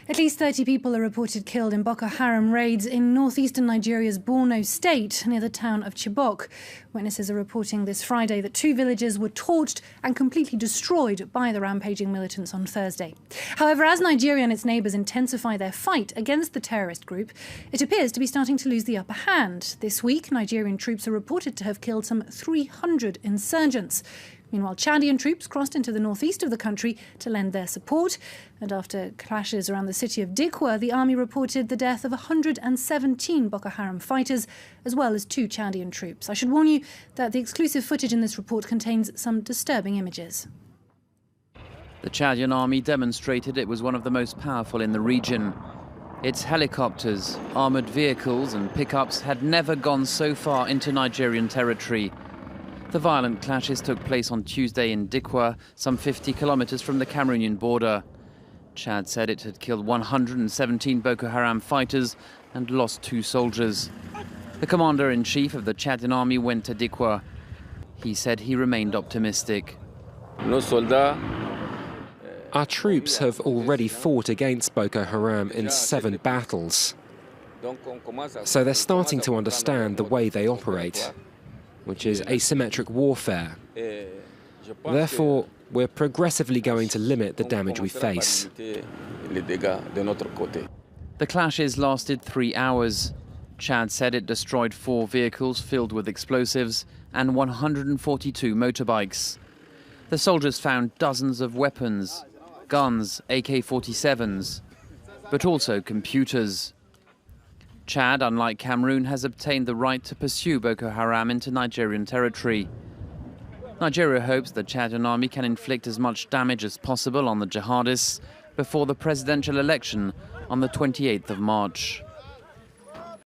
At least 30 people are reported killed in Boko Haram raids in northeastern Nigeria's Borno state, near the town of Chibok. Witnesses are reporting this Friday that 2 villages were torched and completely destroyed by the rampaging militants on Thursday. However, as Nigeria and its neighbours intensify their fight against the terrorist group, it appears to be starting to lose the upper hand. This week, Nigerian troops are reported to have killed some 300 insurgents. Meanwhile, Chadian troops crossed into the northeast of the country to lend their support. And after clashes around the city of Dikwa, the army reported the death of 117 Boko Haram fighters, as well as 2 Chadian troops. I should warn you that the exclusive footage in this report contains some disturbing images. The Chadian army demonstrated it was one of the most powerful in the region. Its helicopters, armoured vehicles and pickups had never gone so far into Nigerian territory. The violent clashes took place on Tuesday in Dikwa, some 50 kilometres from the Cameroonian border. Chad said it had killed 117 Boko Haram fighters and lost 2 soldiers. The commander-in-chief of the Chadian army went to Dikwa. He said he remained optimistic. Our troops have already fought against Boko Haram in 7 battles. So they're starting to understand the way they operate, which is asymmetric warfare. Therefore, we're progressively going to limit the damage we face. The clashes lasted 3 hours. Chad said it destroyed 4 vehicles filled with explosives and 142 motorbikes. The soldiers found dozens of weapons, guns, AK-47s, but also computers. Chad, unlike Cameroon, has obtained the right to pursue Boko Haram into Nigerian territory. Nigeria hopes the Chadian army can inflict as much damage as possible on the jihadists before the presidential election on the 28th of March.